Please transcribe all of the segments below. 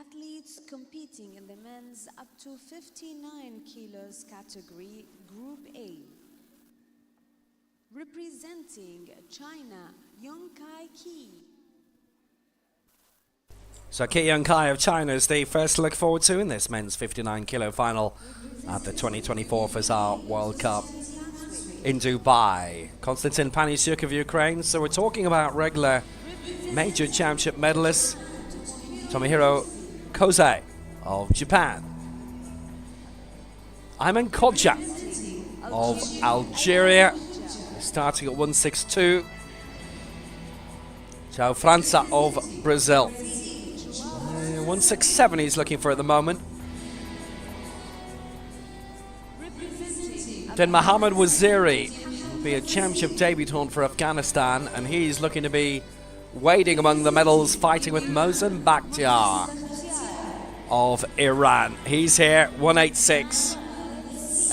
athletes competing in the men's up to 59 kilos category, Group A. Representing China, Yongkai Qi. So Qi Yongkai of China is the first to look forward to in this men's 59 kilo final at the 2024 Fazza World Cup in Dubai. Konstantin Panisyuk of Ukraine. So we're talking about regular major championship medalists. Tomohiro Koze of Japan. Ayman Kodja of Algeria, starting at 162. João França of Brazil. 167 he's looking for at the moment. Then Mohammad Waziri will be a championship debutant for Afghanistan, and he's looking to be wading among the medals, fighting with Mohsen Bakhtiar of Iran. He's here, 186,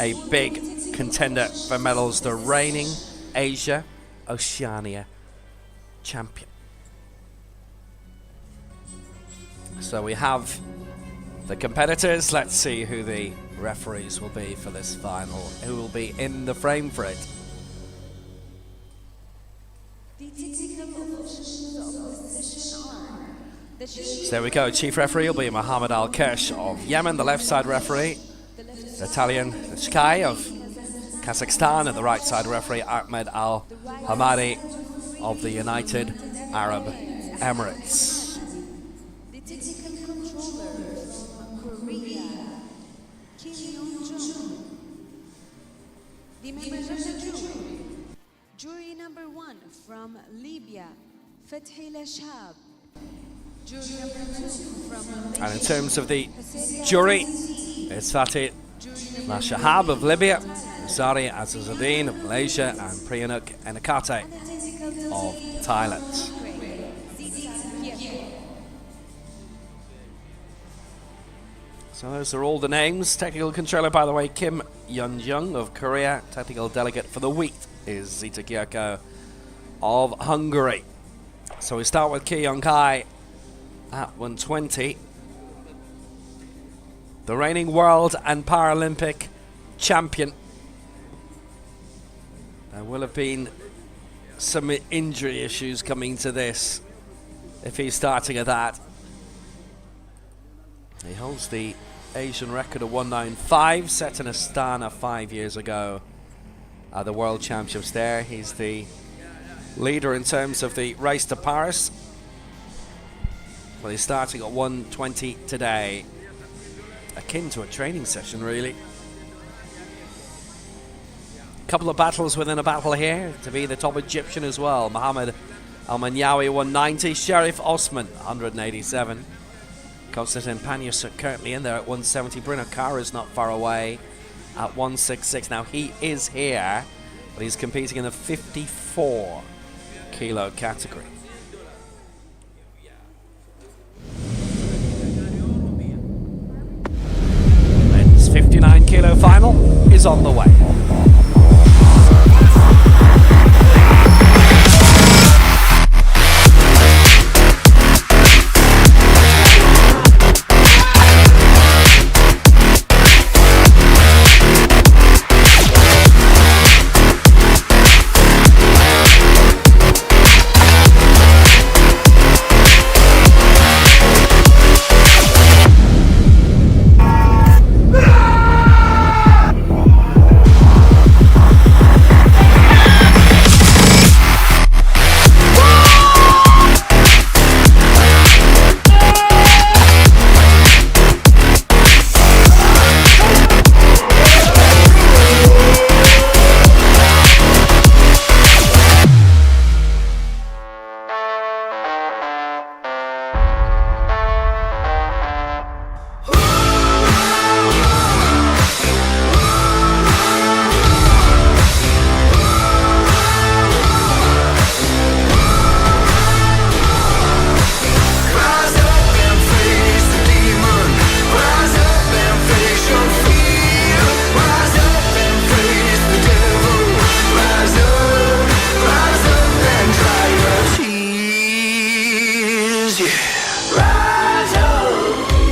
a big contender for medals, the reigning Asia Oceania champion. So we have the competitors. Let's see who the referees will be for this final, who will be in the frame for it. So there we go. Chief referee will be Mohammed Al-Kersh of Yemen, the left side referee. The Italian Shkai of Kazakhstan, and the right side referee Ahmed Al-Hamadi of the United Arab Emirates. The members of the jury. Jury number 1 from Libya, Fethi Lashab. Jury number 2 from Malaysia. And in terms of the jury, it's Fethi Lashab of Libya, Zari Azizuddin of Malaysia, and Priyanuk Enakate of Thailand. So those are all the names. Technical controller, by the way, Kim Yun-jung of Korea. Technical delegate for the wheat is Zita Gyako of Hungary. So we start with Qi Yongkai at 120. The reigning world and Paralympic champion. There will have been some injury issues coming to this if he's starting at that. He holds the Asian record of 195, set in Astana 5 years ago at the World Championships there. He's the leader in terms of the race to Paris. Well, he's starting at 120 today. Akin to a training session, really. A couple of battles within a battle here to be the top Egyptian as well. Mohammed Al-Manyawi 190, Sharif Osman 187. Konstantin Panisyuk currently in there at 170. Bruno Kara is not far away at 166. Now he is here, but he's competing in the 54 kilo category. Men's 59 kilo final is on the way. Rise up.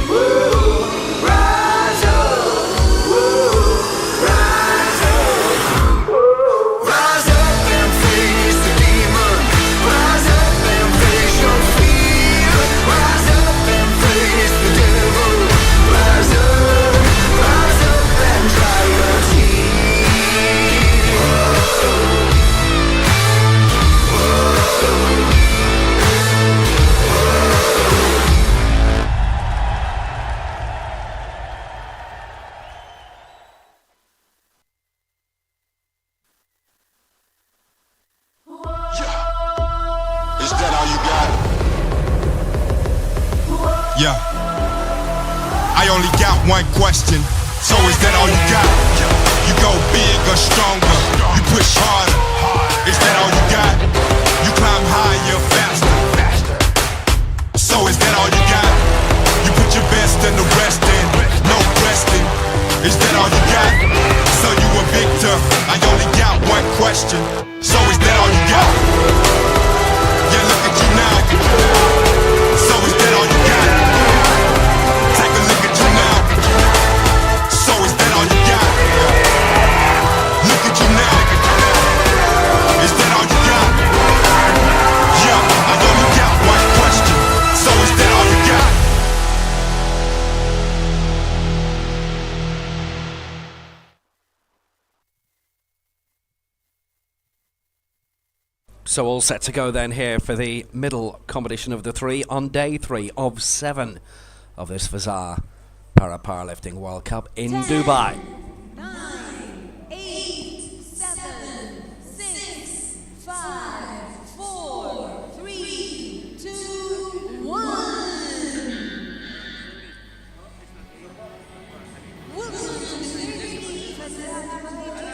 Yeah. I only got one question. So is that all you got? You go big or stronger. You push harder. Is that all you got? You climb higher, faster. So is that all you got? You put your best and the rest in. No resting. Is that all you got? So you a victor. I only got one question. So is that all you got? Yeah, look at you now. So is that all you got? Take a look at you now. So is that all you got? Look at you now. Is that all you got? Yeah, I only got one question. So is that all you got? So all set to go then here for the middle competition of the three on day 3 of 7 of this Fazza Powerlifting World Cup in Dubai. 9, 8, 7, 6, 5, 4, 3, 2, 1.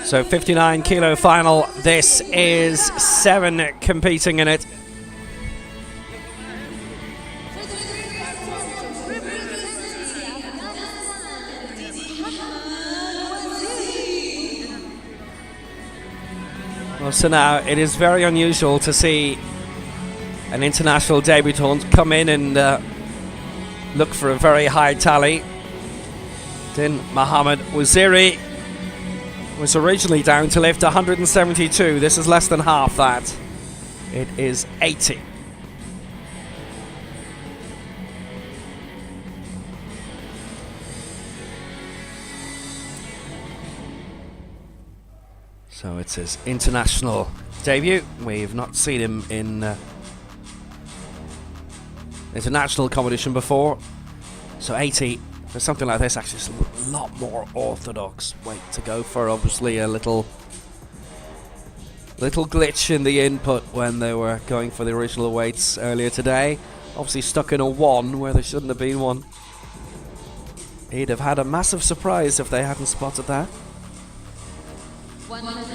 So 59 kilo final. This is 7 competing in it. Well, so now it is very unusual to see an international debutant come in and look for a very high tally. Din Mohammed Waziri was originally down to lift 172. This is less than half that. It is 80. So it's his international debut. We've not seen him in international competition before. So 80 for something like this, actually, it's a lot more orthodox weight to go for. Obviously, a little glitch in the input when they were going for the original weights earlier today. Obviously, stuck in a 1 where there shouldn't have been one. He'd have had a massive surprise if they hadn't spotted that. 1 minute.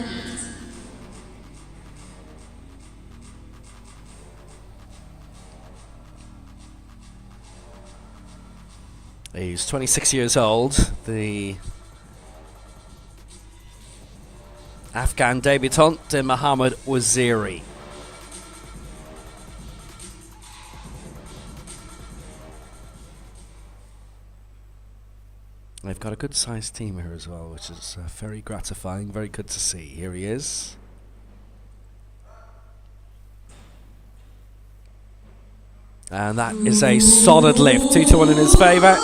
He's 26 years old, the Afghan debutant, Mohammed Waziri. They've got a good sized team here as well, which is very gratifying, very good to see. Here he is. And that is a solid lift, 2-1 in his favour.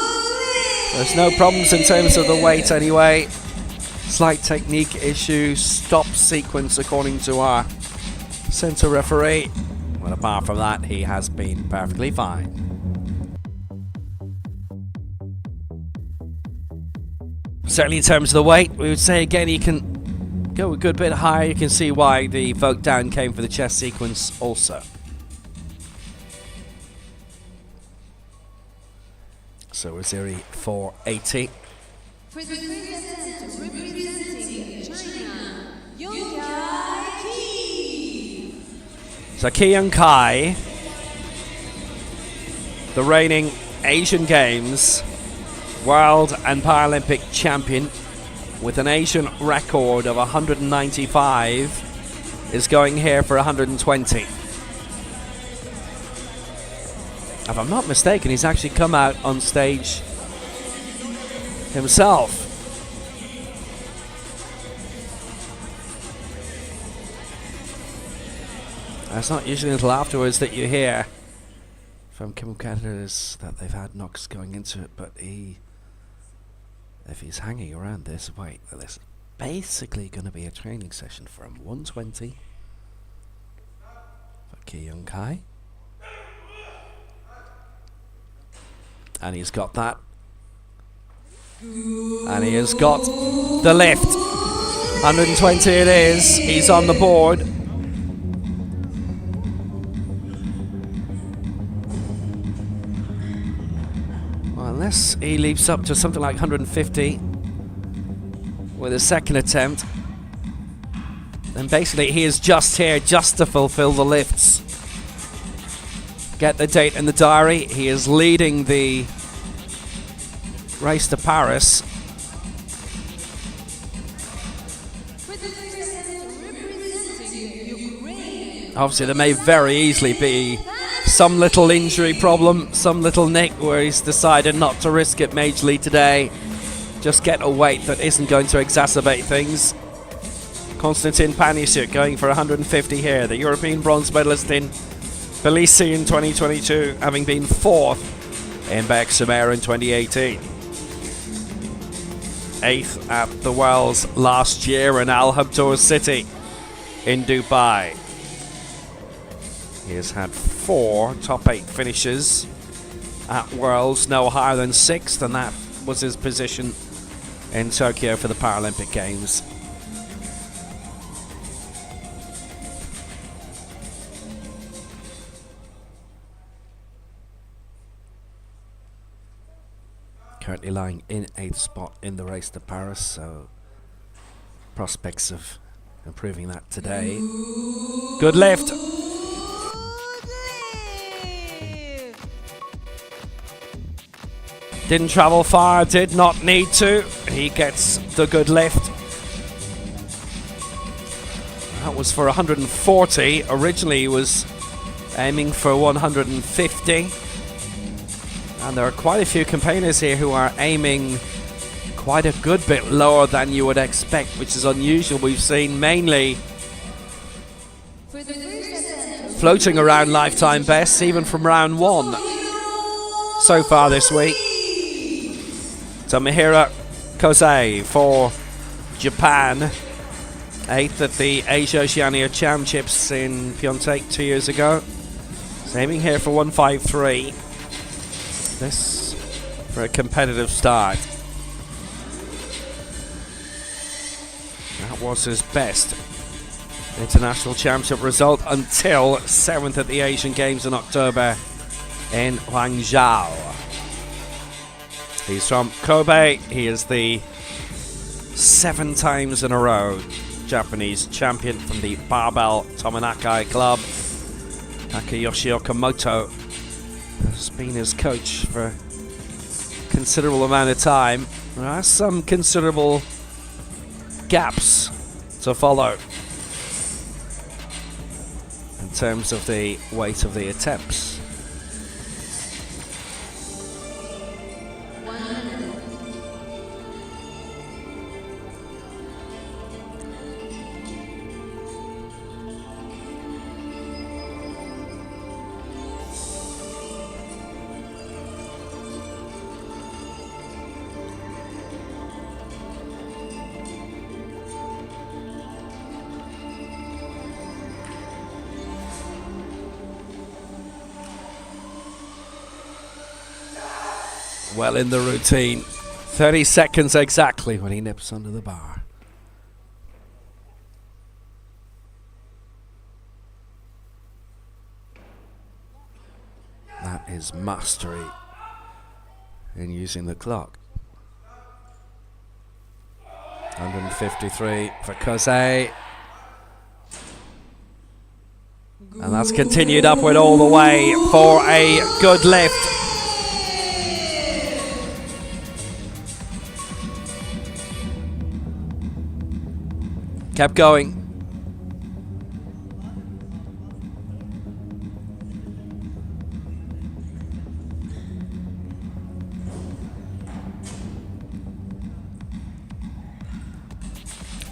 There's no problems in terms of the weight anyway. Slight technique issue, stop sequence according to our centre referee. Well, apart from that, he has been perfectly fine. Certainly in terms of the weight, we would say again he can go a good bit higher. You can see why the vote down came for the chest sequence also. So Waziri 480. For the president representing China, Young-Kai. So Ki Young-Kai, the reigning Asian Games World and Paralympic champion with an Asian record of 195, is going here for 120. If I'm not mistaken, he's actually come out on stage himself. It's not usually until afterwards that you hear from competitors that they've had knocks going into it, but if he's hanging around this weight, this is basically going to be a training session for him. 120 for Ki Young-Kai. And he's got that. And he has got the lift. 120 it is. He's on the board. Well, unless he leaps up to something like 150 with a second attempt, then basically he is just here just to fulfill the lifts. Get the date in the diary. He is leading the race to Paris. Obviously, there may very easily be some little injury problem, some little nick where he's decided not to risk it majorly today. Just get a weight that isn't going to exacerbate things. Konstantin Panisiuk going for 150 here, the European bronze medalist in Tbilisi in 2022, having been 4th in Bek-Sumer in 2018. 8th at the Wells last year in Al Habtoor City in Dubai. He has had 4 top 8 finishes at Worlds, no higher than 6th, and that was his position in Tokyo for the Paralympic Games. Currently lying in 8th spot in the race to Paris, so prospects of improving that today. Good lift. Didn't travel far, did not need to. He gets the good lift. That was for 140. Originally he was aiming for 150. And there are quite a few campaigners here who are aiming quite a good bit lower than you would expect, which is unusual. We've seen mainly floating around lifetime bests, even from round 1 so far this week. Tomohiro Kosei for Japan, 8th at the Asia Oceania Championships in Pyeongtaek 2 years ago. He's aiming here for 153. This for a competitive start. That was his best international championship result until 7th at the Asian Games in October in Hangzhou. He's from Kobe. He is the 7 times in a row Japanese champion from the Barbell Tomonakai Club. Takayoshi Okamoto has been his coach for a considerable amount of time. There are some considerable gaps to follow in terms of the weight of the attempts. Well in the routine. 30 seconds exactly when he nips under the bar. That is mastery in using the clock. 153 for Kosei. And that's continued upward all the way for a good lift. Kept going.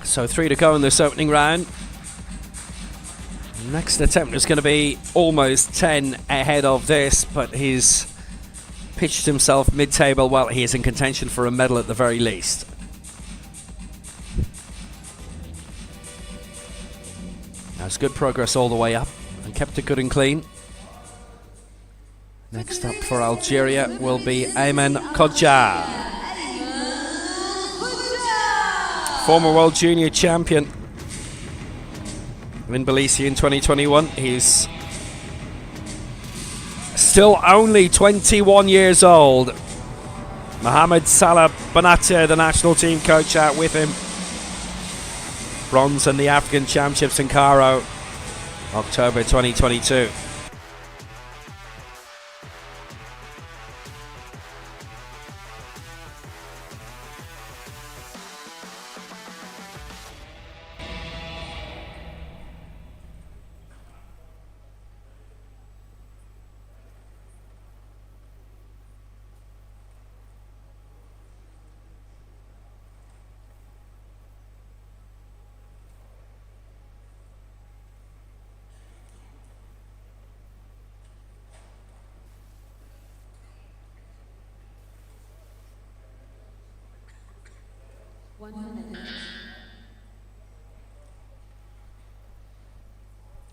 So 3 to go in this opening round. Next attempt is going to be almost 10 ahead of this, but he's pitched himself mid-table. Well, he is in contention for a medal at the very least. That's good progress all the way up and kept it good and clean. Next up for Algeria will be Ayman Kodja, former World Junior Champion in Tbilisi in 2021. He's still only 21 years old. Mohamed Salah Bonatia, the national team coach, out with him. Bronze in the African Championships in Cairo, October 2022.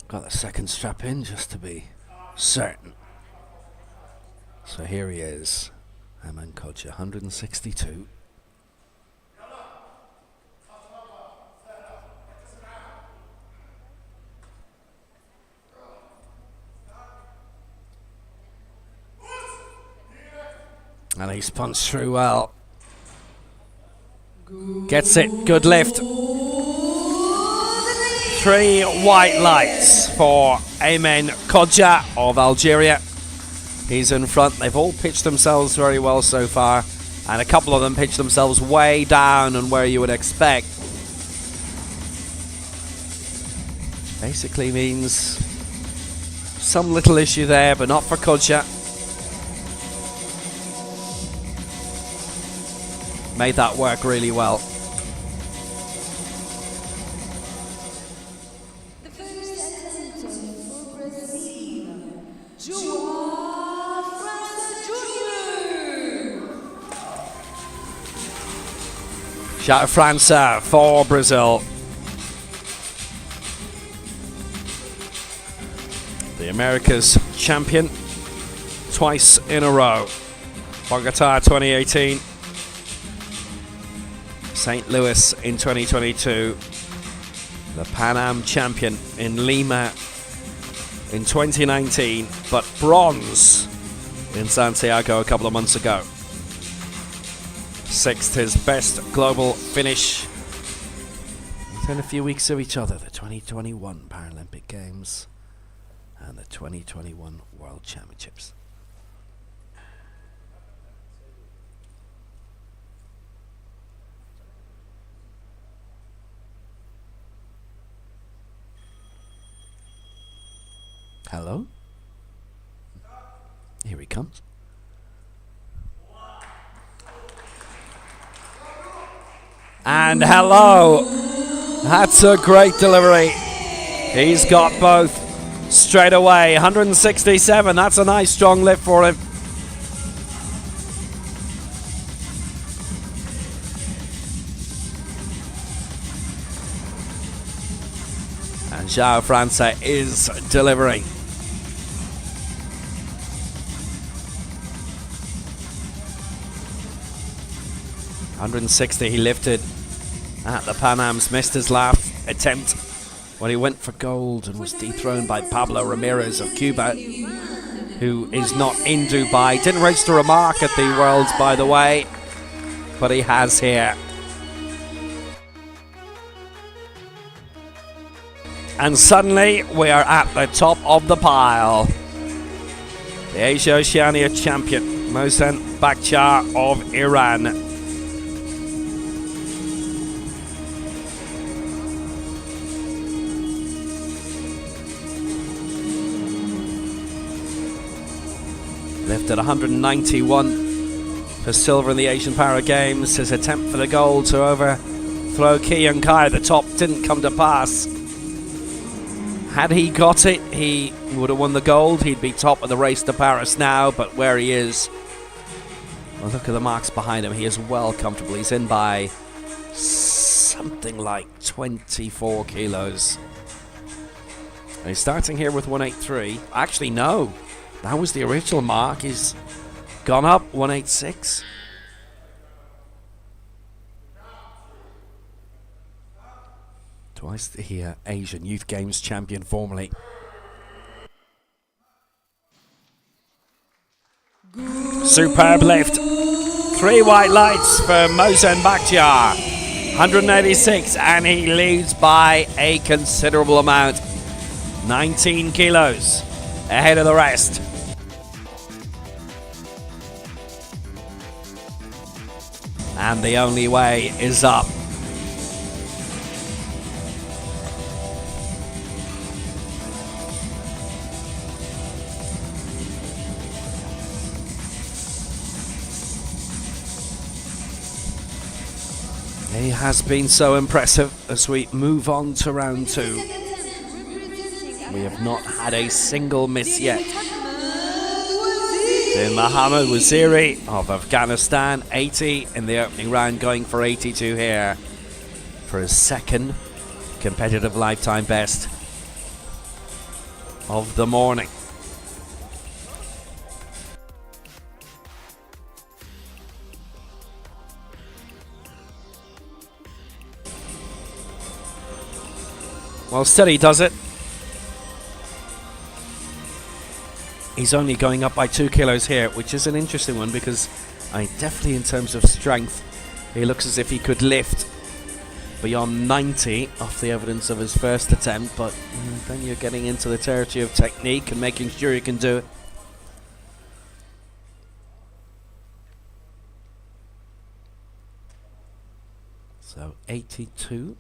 Got the second strap in just to be certain. So here he is, Aman Kocha, 162. And he's punched through well. Gets it, good lift. 3 white lights for Amen Kodja of Algeria. He's in front. They've all pitched themselves very well so far, and a couple of them pitched themselves way down and where you would expect. Basically means some little issue there, but not for Kodja. Made that work really well. João Fazza for Brazil. The Americas champion twice in a row. Bogota 2018. St. Louis in 2022. The Pan Am champion in Lima in 2019, but bronze in Santiago a couple of months ago. 6th, his best global finish within a few weeks of each other. The 2021 Paralympic Games and the 2021 World Championships. Hello? Here he comes. And hello! That's a great delivery. He's got both straight away. 167, that's a nice strong lift for him. And João Fazza is delivering. 160 he lifted at the Pan Ams, missed his last attempt when he went for gold and was dethroned by Pablo Ramirez of Cuba, who is not in Dubai. Didn't register a mark at the Worlds, by the way, but he has here. And suddenly we are at the top of the pile. The Asia Oceania champion, Mohsen Bakhtiar of Iran. Lifted 191 for silver in the Asian Para Games. His attempt for the gold to overthrow Ki Young Kai at the top didn't come to pass. Had he got it, he would have won the gold. He'd be top of the race to Paris now, but where he is, well, look at the marks behind him. He is well comfortable. He's in by something like 24 kilos. And he's starting here with 183. Actually, no. That was the original mark. He's gone up 186. Twice the Asian Youth Games champion formerly. Superb lift. 3 white lights for Mohsen Bakhtiar. 186, and he leads by a considerable amount. 19 kilos ahead of the rest. And the only way is up. He has been so impressive as we move on to round 2. We have not had a single miss yet. Then Mohammad Waziri of Afghanistan, 80 in the opening round, going for 82 here for his second competitive lifetime best of the morning. Well, steady does it. He's only going up by 2 kilos here, which is an interesting one because definitely in terms of strength, he looks as if he could lift beyond 90 off the evidence of his first attempt, but then you're getting into the territory of technique and making sure you can do it. So 82.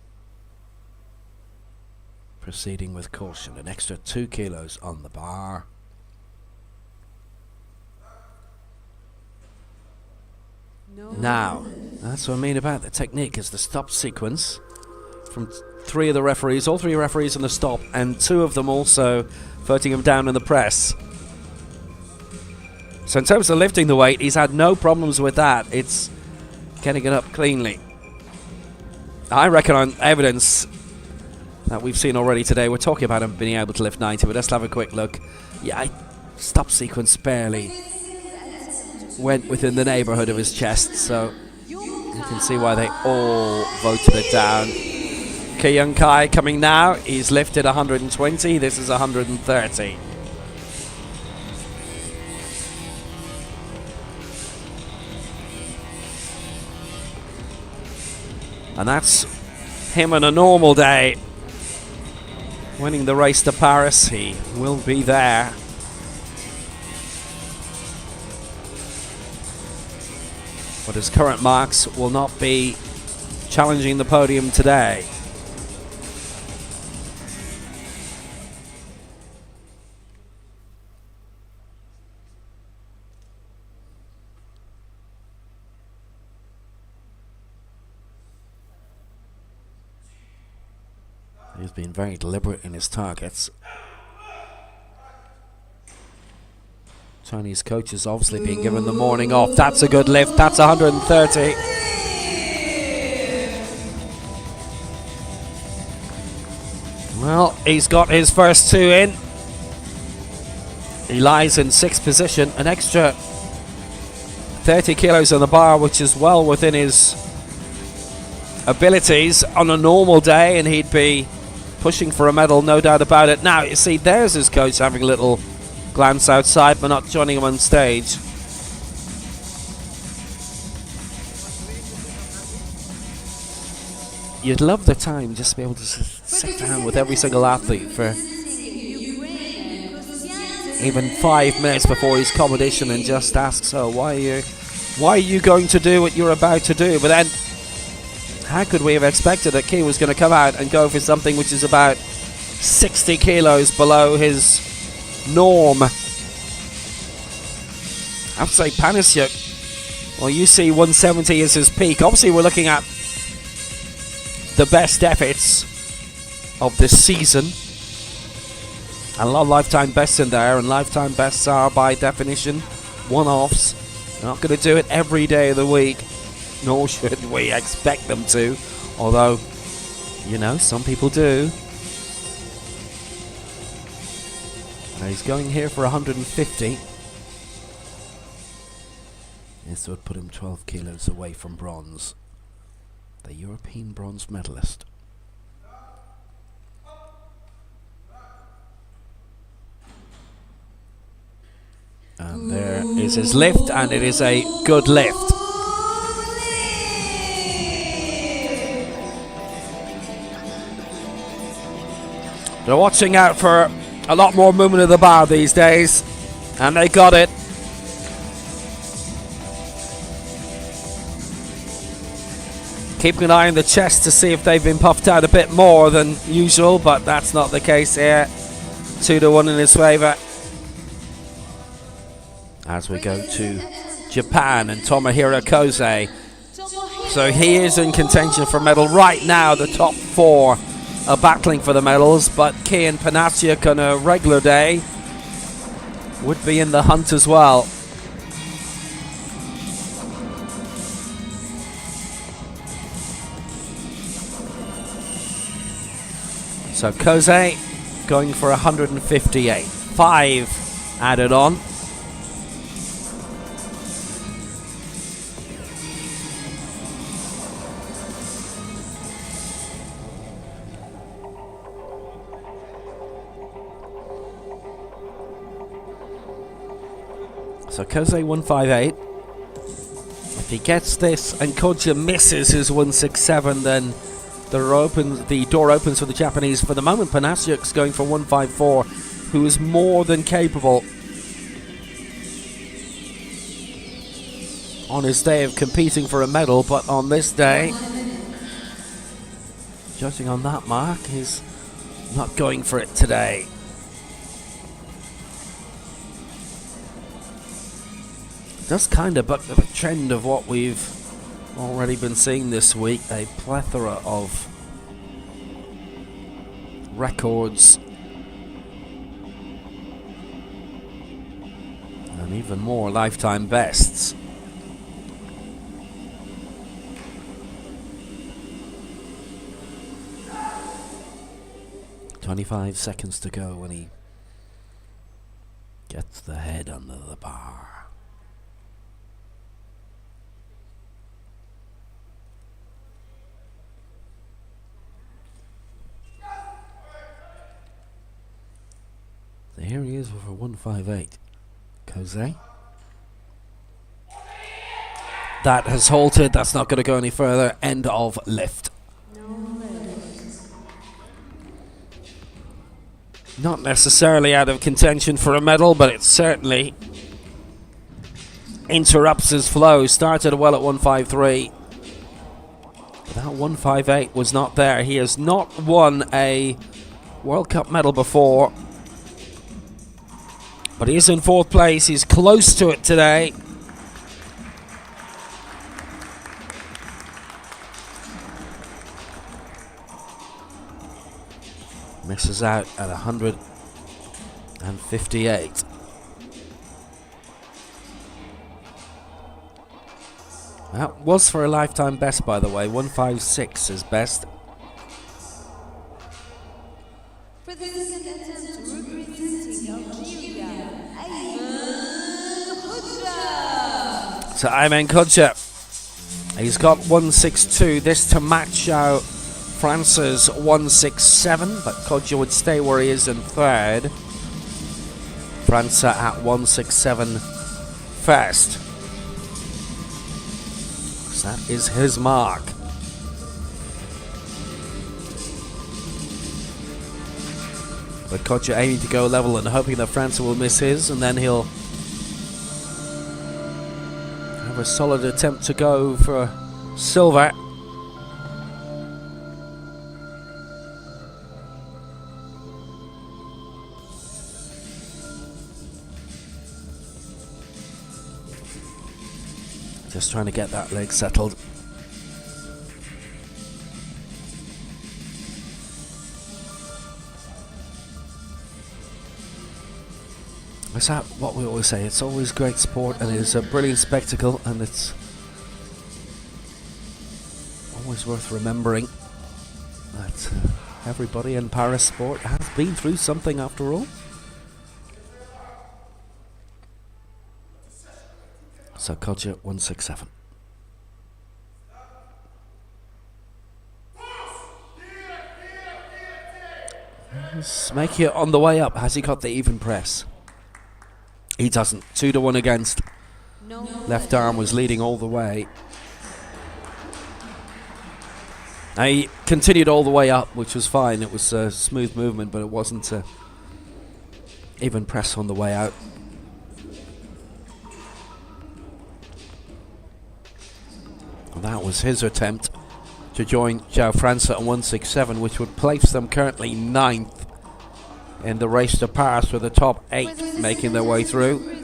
Proceeding with caution, an extra 2 kilos on the bar. Now, that's what I mean about the technique, is the stop sequence from 3 of the referees, all 3 referees in the stop, and 2 of them also voting him down in the press. So in terms of lifting the weight, he's had no problems with that. It's getting it up cleanly. I reckon on evidence that we've seen already today, we're talking about him being able to lift 90, but let's have a quick look. Yeah, stop sequence barely went within the neighborhood of his chest, so you can see why they all voted it down. Kyung Kai coming now, he's lifted 120, this is 130. And that's him on a normal day. Winning the race to Paris, he will be there. But his current marks will not be challenging the podium today. He's been very deliberate in his targets. Chinese coach is obviously being given the morning off. That's a good lift. That's 130. Well, he's got his first 2 in. He lies in 6th position. An extra 30 kilos on the bar, which is well within his abilities on a normal day, and he'd be pushing for a medal, no doubt about it. Now, you see, there's his coach having a little glance outside, but not joining him on stage. You'd love the time just to be able to sit down with every single athlete for even 5 minutes before his competition and just ask, so why are you going to do what you're about to do? But then, how could we have expected that Key was going to come out and go for something which is about 60 kilos below his norm? I have to say, Panasiuk, well, you see 170 is his peak. Obviously, we're looking at the best efforts of this season. And a lot of lifetime bests in there, and lifetime bests are, by definition, one-offs. They're not going to do it every day of the week, nor should we expect them to, although, you know, some people do. Now he's going here for 150. This would put him 12 kilos away from bronze, the European bronze medalist. And there is his lift, and it is a good lift. They're watching out for a lot more movement of the bar these days, and they got it. Keeping an eye on the chest to see if they've been puffed out a bit more than usual, but that's not the case here. 2-1 in his favour. As we go to Japan and Tomohiro Kosei. So he is in contention for medal right now. The top 4 are battling for the medals, but Kei and Panasiuk on a regular day would be in the hunt as well. So Kosei going for 158. 5 added on. So Kosei 158. If he gets this and Koja misses his 167, then the door opens for the Japanese. For the moment, Panasiuk's going for 154, who is more than capable on his day of competing for a medal, but on this day, judging on that mark, he's not going for it today. Does kind of buck the trend of what we've already been seeing this week, a plethora of records and even more lifetime bests. "25 seconds to go when he gets the head under the bar." So here he is with a 158. Kosei. That has halted. That's not going to go any further. End of lift. Not necessarily out of contention for a medal, but it certainly interrupts his flow. Started well at 153. That 158 was not there. He has not won a World Cup medal before, but he is in 4th place. He's close to it today. Misses out at 158. That was for a lifetime best, by the way. 156 is best. For the second attempt, representing Algeria, Ayman Kodja. So Ayman Kodja, he's got 162. This to match out France's 167, but Kodja would stay where he is in 3rd. France at 167 first. So that is his mark. But Kodja aiming to go level and hoping that France will miss his, and then he'll have a solid attempt to go for silver. Just trying to get that leg settled. Is that what we always say? It's always great sport, and it's a brilliant spectacle, and it's always worth remembering that everybody in Paris sport has been through something after all. So Kodja 167. Smekya on the way up. Has he got the even press? He doesn't. 2-1 against. Left arm was leading all the way. He continued all the way up, which was fine. It was a smooth movement, but it wasn't even press on the way out. And that was his attempt to join João França at 167, which would place them currently 9th in the race to Paris, with the top 8 making their way through.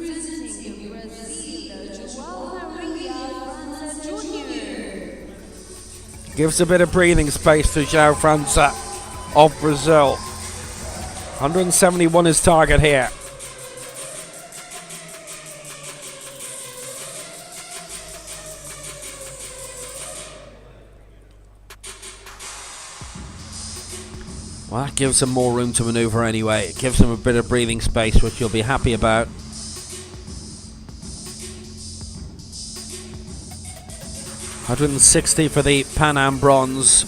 Gives a bit of breathing space to João França of Brazil. 171 is target here. Well, that gives him more room to maneuver anyway. It gives him a bit of breathing space, which you'll be happy about. $160 for the Pan Am bronze.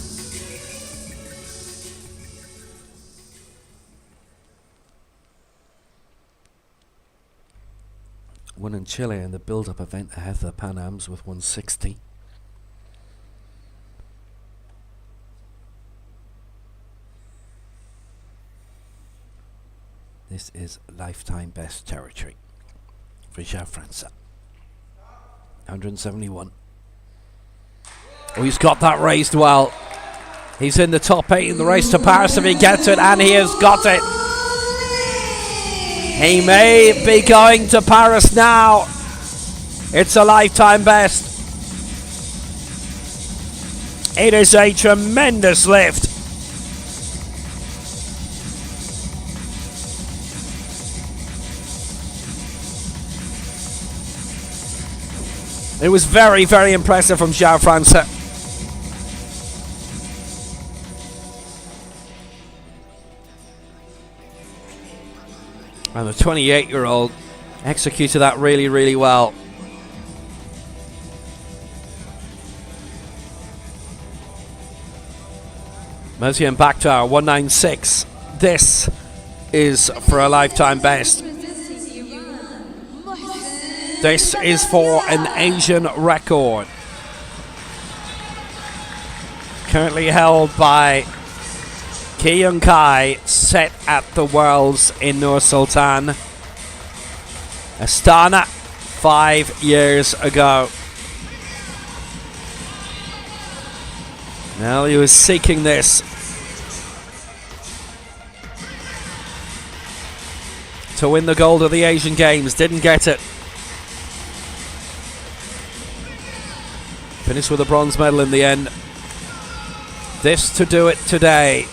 Won in Chile in the build-up event ahead of the Pan Ams with 160. This is lifetime best territory for João França. 171. Oh, he's got that raised well. He's in the top 8 in the race to Paris if he gets it, and he has got it. He may be going to Paris now. It's a lifetime best. It is a tremendous lift. It was very, very impressive from João França. And the 28-year-old executed that really, really well. Mosian Bakhtar, 196. This is for a lifetime best. This is for an Asian record. Currently held by Ki Young Kai, set at the Worlds in Nur Sultan, Astana, 5 years ago. Now he was seeking this to win the gold of the Asian Games, didn't get it. Finished with a bronze medal in the end. This to do it today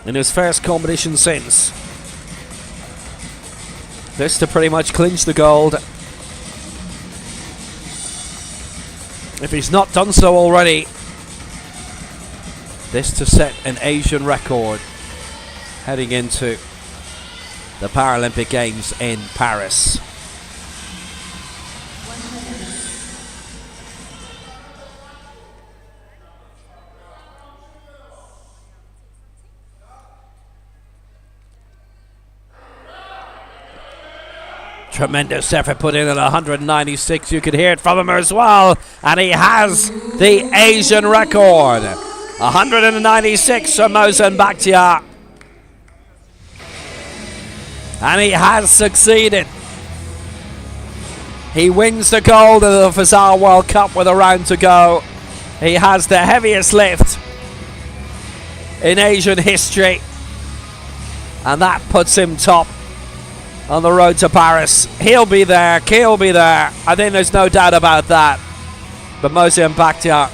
in his first competition since. This to pretty much clinch the gold, if he's not done so already. This to set an Asian record heading into the Paralympic Games in Paris. Tremendous effort put in at 196. You could hear it from him as well. And he has the Asian record. 196 for Mosian Bakhtar. And he has succeeded. He wins the gold of the Fazza World Cup with a round to go. He has the heaviest lift in Asian history. And that puts him top on the road to Paris. He'll be there. He'll be there. I think there's no doubt about that. But Mosian Bakhtar,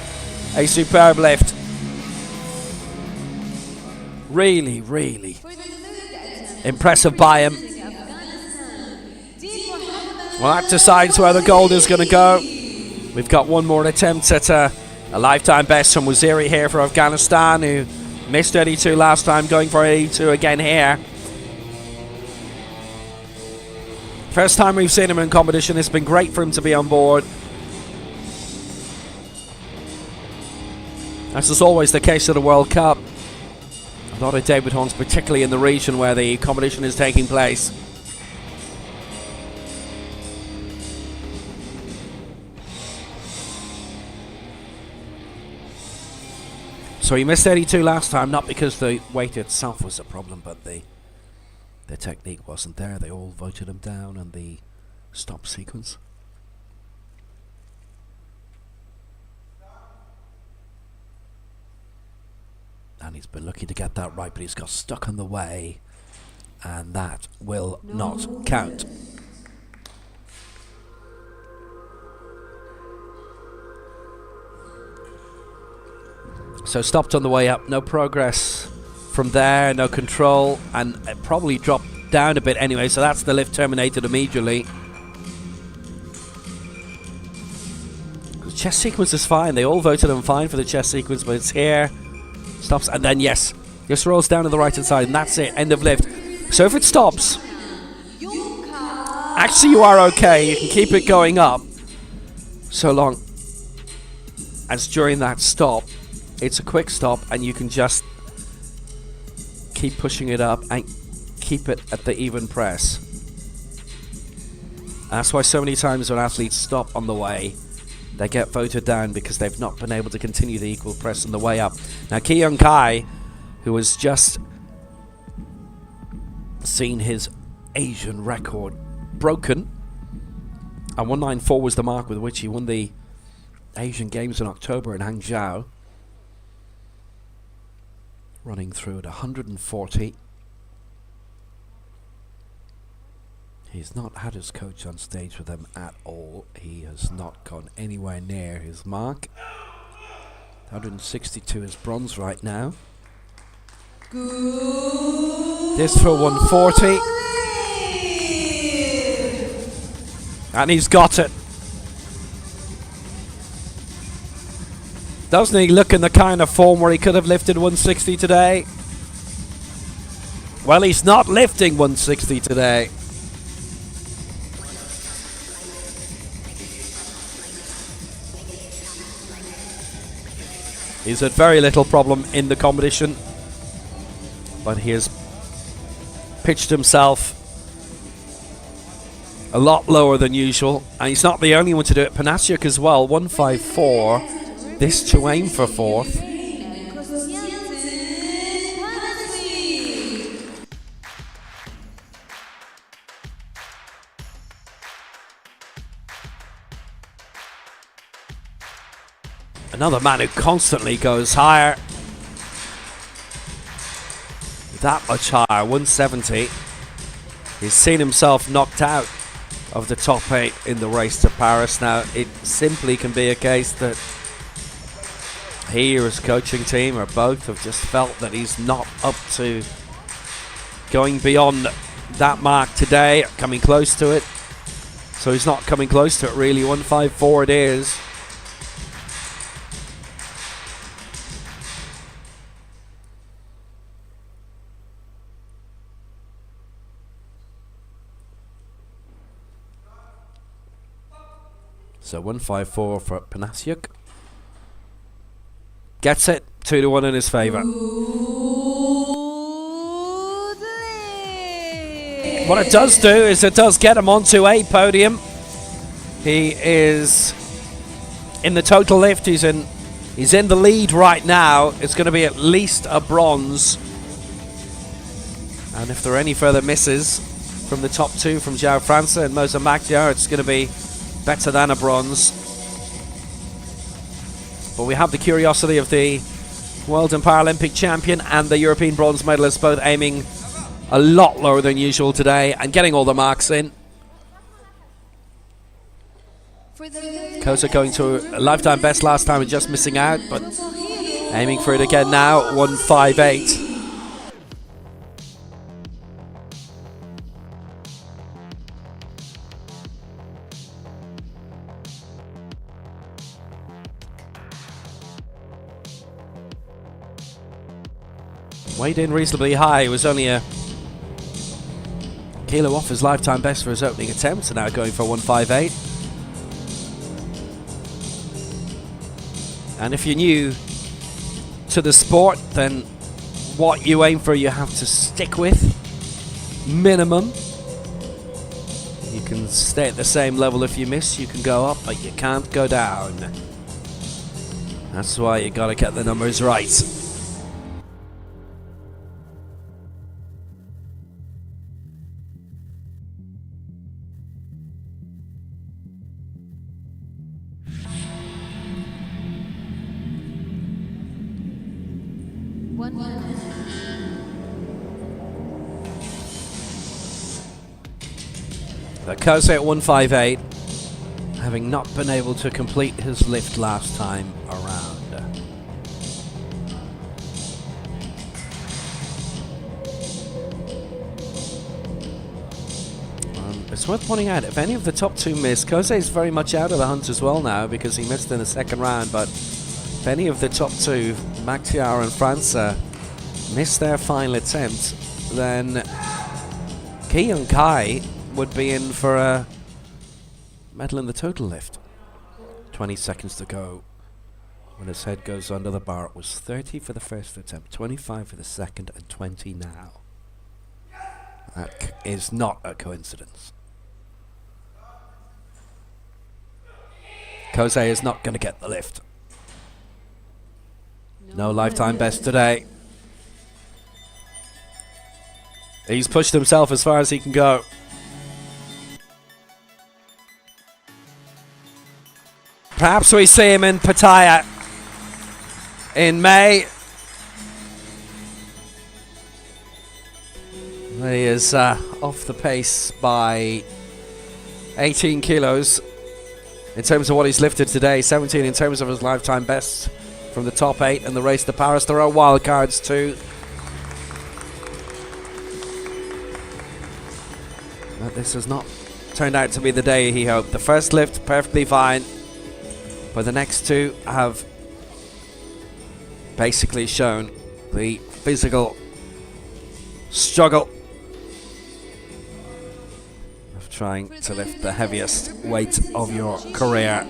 a superb lift. Really, really impressive by him. Well, that decides where the gold is going to go. We've got one more attempt at a lifetime best from Waziri here for Afghanistan, who missed 82 last time, going for 82 again here. First time we've seen him in competition. It's been great for him to be on board. As is always the case at the World Cup. A lot of debutants, particularly in the region where the competition is taking place. So he missed 82 last time, not because the weight itself was a problem, but the technique wasn't there. They all voted him down on the stop sequence. And he's been lucky to get that right, but he's got stuck on the way, and that will not count. So stopped on the way up, no progress from there, no control, and it probably dropped down a bit anyway, so that's the lift terminated immediately. The chest sequence is fine, they all voted him fine for the chest sequence, but it's here, stops, and then yes, just rolls down to the right hand side, and that's it, end of lift. So if it stops, actually you are okay, you can keep it going up, so long as during that stop, it's a quick stop, and you can just keep pushing it up and keep it at the even press. That's why so many times when athletes stop on the way, they get voted down because they've not been able to continue the equal press on the way up. Now Ki Young Kai, who has just seen his Asian record broken, and 194 was the mark with which he won the Asian Games in October in Hangzhou, running through at 140. He's not had his coach on stage with him at all. He has not gone anywhere near his mark. 162 is bronze right now. This for 140. And he's got it. Doesn't he look in the kind of form where he could have lifted 160 today? Well, he's not lifting 160 today. He's had very little problem in the competition, but he has pitched himself a lot lower than usual, and he's not the only one to do it. Panasiuk as well, 154. This to aim for fourth. Another man who constantly goes higher. That much higher, 170. He's seen himself knocked out of the top 8 in the race to Paris. Now, it simply can be a case that he or his coaching team or both have just felt that he's not up to going beyond that mark today, coming close to it. So he's not coming close to it really. 154 it is. So 154 for Panasiuk. Gets it, 2-1 in his favour. What it does do is it does get him onto a podium. He is in the total lift. He's in the lead right now. It's going to be at least a bronze. And if there are any further misses from the top 2 from João França and Moza Makhtar, it's going to be better than a bronze. But we have the curiosity of the World and Paralympic champion and the European bronze medalist both aiming a lot lower than usual today and getting all the marks in. Kosa going to a lifetime best last time and just missing out, but aiming for it again now, 158. Weighed in reasonably high. It was only a kilo off his lifetime best for his opening attempt, and now going for 158. And if you're new to the sport, then what you aim for you have to stick with. Minimum. You can stay at the same level. If you miss, you can go up, but you can't go down. That's why you got to get the numbers right. Kose at 158, having not been able to complete his lift last time around. It's worth pointing out, if any of the top two miss, Kose is very much out of the hunt as well now because he missed in the second round, but if any of the top two, Bakhtiar and Fazza, miss their final attempt, then Ki and Kai would be in for a medal in the total lift. 20 seconds to go. When his head goes under the bar, it was 30 for the first attempt, 25 for the second, and 20 now. That is not a coincidence. Kose is not going to get the lift. No lifetime best today. He's pushed himself as far as he can go. Perhaps we see him in Pattaya in May. He is off the pace by 18 kilos in terms of what he's lifted today, 17 in terms of his lifetime best from the top 8 in the race to Paris. There are wild cards too. But this has not turned out to be the day he hoped. The first lift, perfectly fine. But the next two have basically shown the physical struggle of trying to lift the heaviest weight of your career.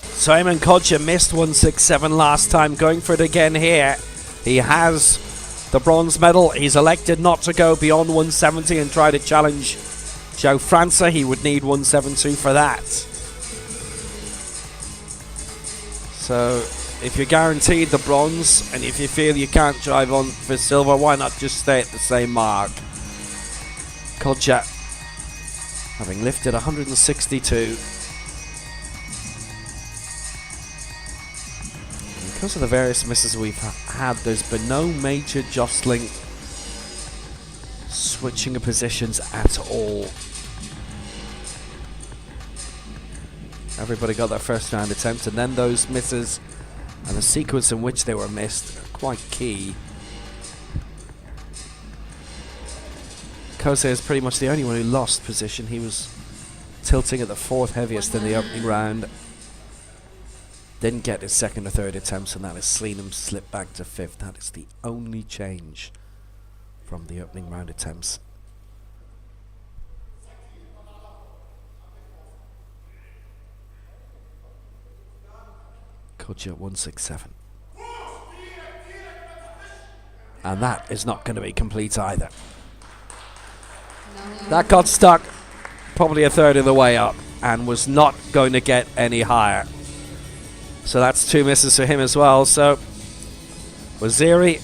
Simon Kodja missed 167 last time, going for it again here. He has the bronze medal. He's elected not to go beyond 170 and try to challenge Joe França. He would need 172 for that. So if you're guaranteed the bronze and if you feel you can't drive on for silver, why not just stay at the same mark? Kodja having lifted 162. Because of the various misses we've had, there's been no major jostling, switching of positions at all. Everybody got their first round attempt, and then those misses and the sequence in which they were missed are quite key. Kose is pretty much the only one who lost position. He was tilting at the fourth heaviest in the opening round. Didn't get his second or third attempts, and that has seen him slip back to fifth. That is the only change from the opening round attempts. Kodja 167. And that is not going to be complete either. That got stuck probably a third of the way up and was not going to get any higher. So that's two misses for him as well. So Waziri,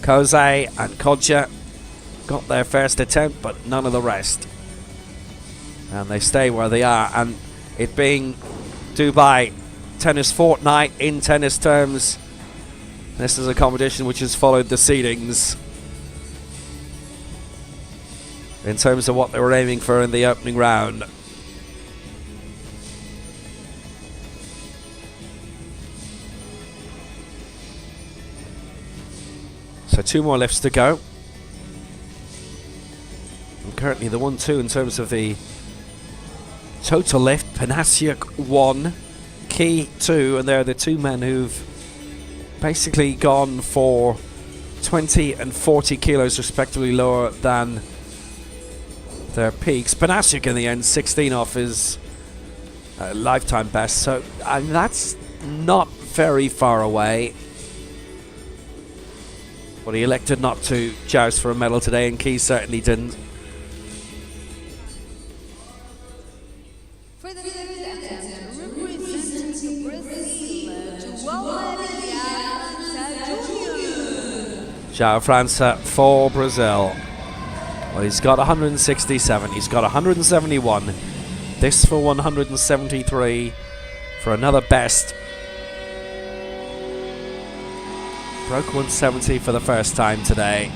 Kose and Kodja got their first attempt, but none of the rest. And they stay where they are. And it being Dubai Tennis Fortnight in tennis terms, this is a competition which has followed the seedings in terms of what they were aiming for in the opening round. So two more lifts to go. And currently the 1-2 in terms of the total lift. Panasiuk 1, Ki 2, and they're the two men who've basically gone for 20 and 40 kilos respectively lower than their peaks. Panasiuk in the end 16 off his lifetime best, so that's not very far away. But he elected not to joust for a medal today, and Ki certainly didn't. João França for Brazil. Well, he's got 167. He's got 171. This for 173 for another best. Broke 170 for the first time today.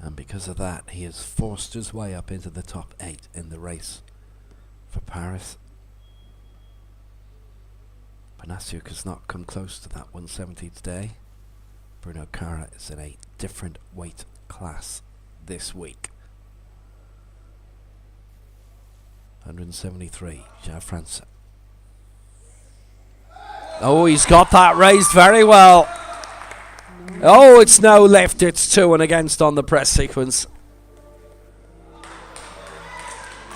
And because of that, he has forced his way up into the top 8 in the race for Paris. Panasiuk has not come close to that 170 today. Bruno Cara is in a different weight class this week. 173, João França. Oh, he's got that raised very well. Oh, it's no lift, it's 2 and against on the press sequence.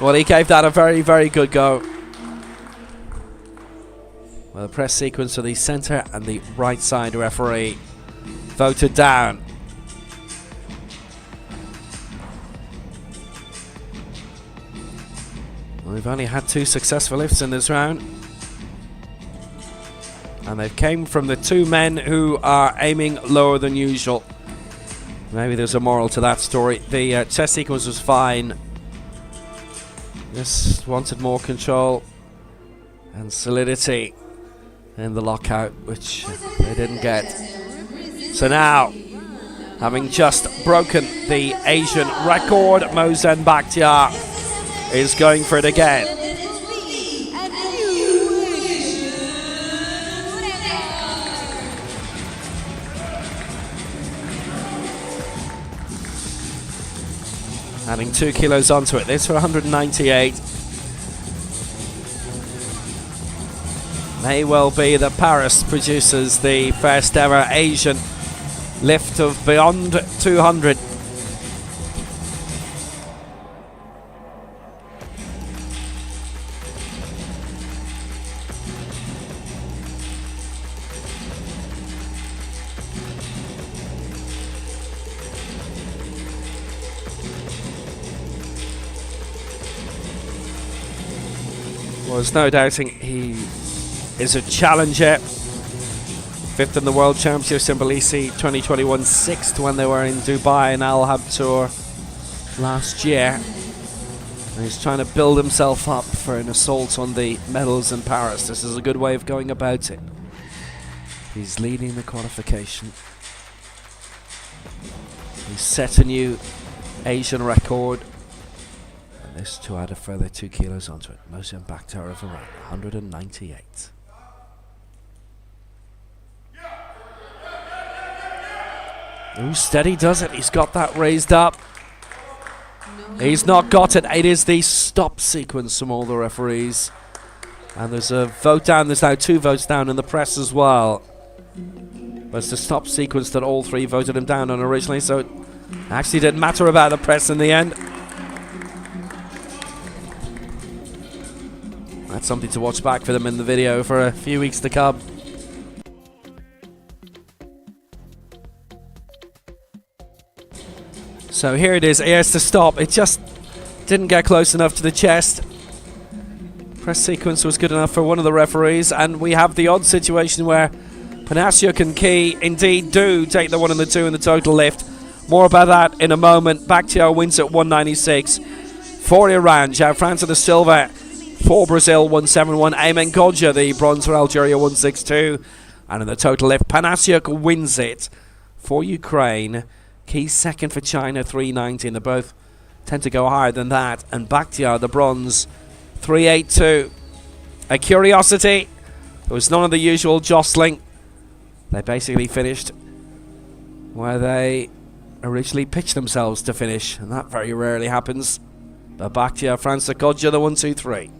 Well, he gave that a very, very good go. Well, the press sequence of the centre and the right side referee voted down. Well, we've only had 2 successful lifts in this round. And they came from the 2 men who are aiming lower than usual. Maybe there's a moral to that story. The chest sequence was fine. Just wanted more control and solidity in the lockout, which they didn't get. So now, having just broken the Asian record, Mohsen Bakhtiar is going for it again. Adding 2 kilos onto it. This for 198. May well be that Paris produces the first ever Asian lift of beyond 200. Well, there's no doubting he is a challenger. 5th in the World Championships in Tbilisi 2021, 6th when they were in Dubai and Al Hab Tour last year. And he's trying to build himself up for an assault on the medals in Paris. This is a good way of going about it. He's leading the qualification. He's set a new Asian record. And this to add a further 2 kilos onto it. Mohsen Bakhtiar of Iran, 198. Ooh, steady does it. He's got that raised up. He's not got it. It is the stop sequence from all the referees. And there's a vote down. There's now 2 votes down in the press as well. But it's the stop sequence that all 3 voted him down on originally. So it actually didn't matter about the press in the end. That's something to watch back for them in the video for a few weeks to come. So here it is. Here's the stop. It just didn't get close enough to the chest. Press sequence was good enough for one of the referees, and we have the odd situation where Panasiuk and Key indeed do take the 1 and the 2 in the total lift. More about that in a moment. Bakhtiar wins at 196 for Iran. João França the silver for Brazil, 171. Ayman Godja the bronze for Algeria, 162. And in the total lift, Panasiuk wins it for Ukraine. Key second for China, 390. And they both tend to go higher than that. And Bakhtiar the bronze, 382. A curiosity. There was none of the usual jostling. They basically finished where they originally pitched themselves to finish, and that very rarely happens. But Bakhtiar, França, Godja, the 1, 2, 3.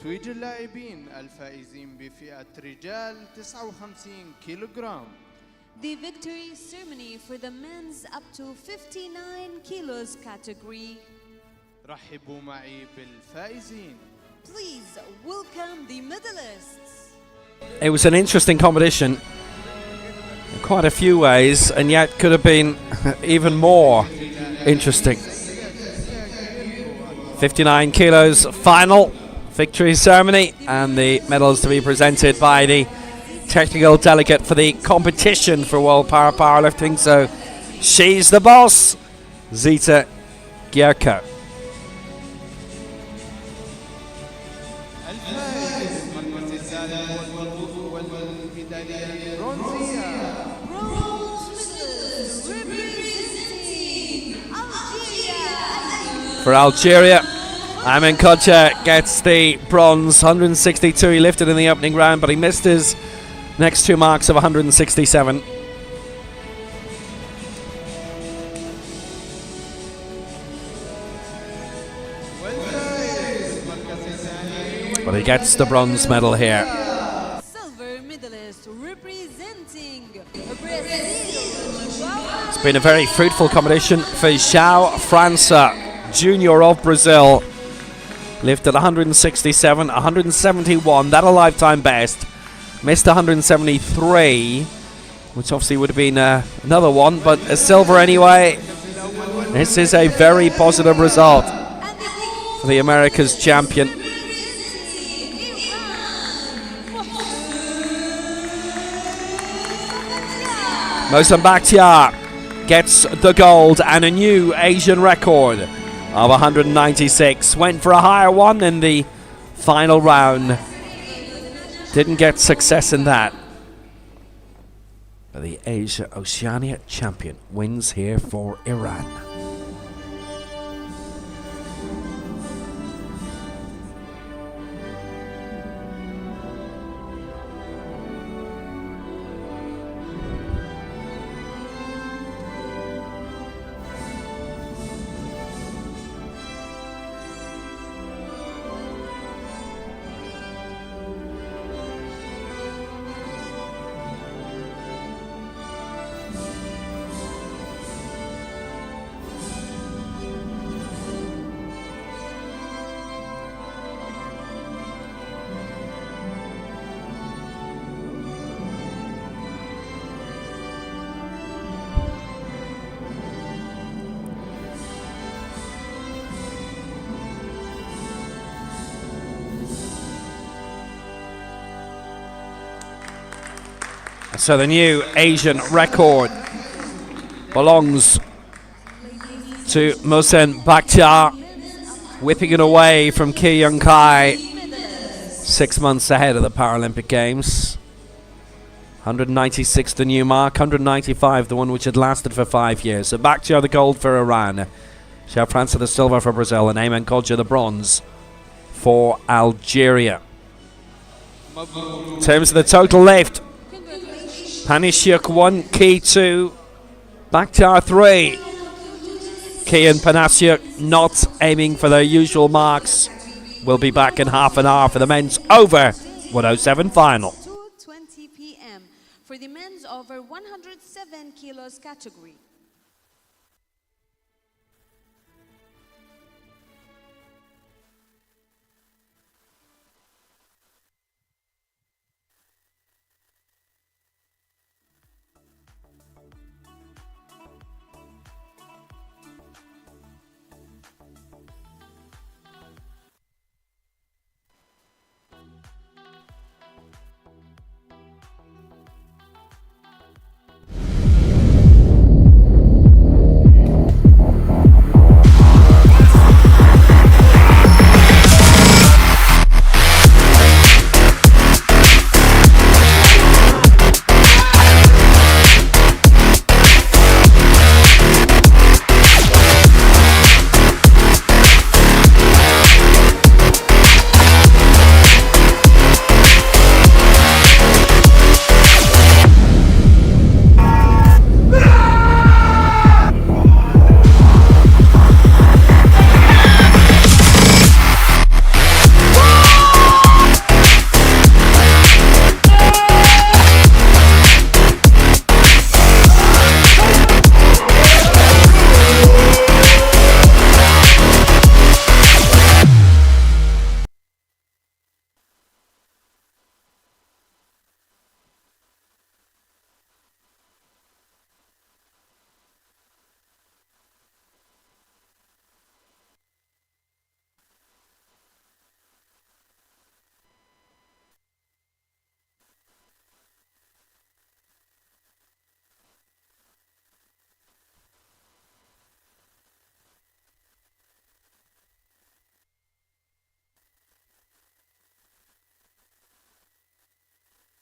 تتويج اللاعبين الفائزين بفئة رجال 59 كيلوغرام. The victory ceremony for the men's up to 59 kilos category. رحبوا معي بالفائزين. Please welcome the medalists. It was an interesting competition in quite a few ways, and yet could have been even more interesting. 59 kilos final victory ceremony, and the medals to be presented by the technical delegate for the competition for World Powerlifting. So she's the boss, Zita Gierko. For Algeria, Ayman Kodja gets the bronze. 162 he lifted in the opening round, but he missed his next two marks of 167. But he gets the bronze medal here. Silver medalist representing Brazil. It's been a very fruitful competition for João França, Junior of Brazil. Lifted 167, 171, that a lifetime best. Missed 173, which obviously would have been another one, but a silver anyway. This is a very positive result for the America's champion. Mohsen Bakhtiar gets the gold and a new Asian record of 196. Went for a higher one in the final round. Didn't get success in that. But the Asia Oceania champion wins here for Iran. So the new Asian record belongs to Mohsen Bakhtiar, whipping it away from Ki Young Kai 6 months ahead of the Paralympic Games. 196 the new mark, 195 the one which had lasted for 5 years. So Bakhtiar the gold for Iran, João França the silver for Brazil, and Ayman Kodja the bronze for Algeria. In terms of the total lift, Panasiuk 1, Ki 2, Bakhtiar 3. Ki and Panasiuk not aiming for their usual marks. We'll be back in half an hour for the men's over 107 final. 2:20 p.m. for the men's over 107 kilos category.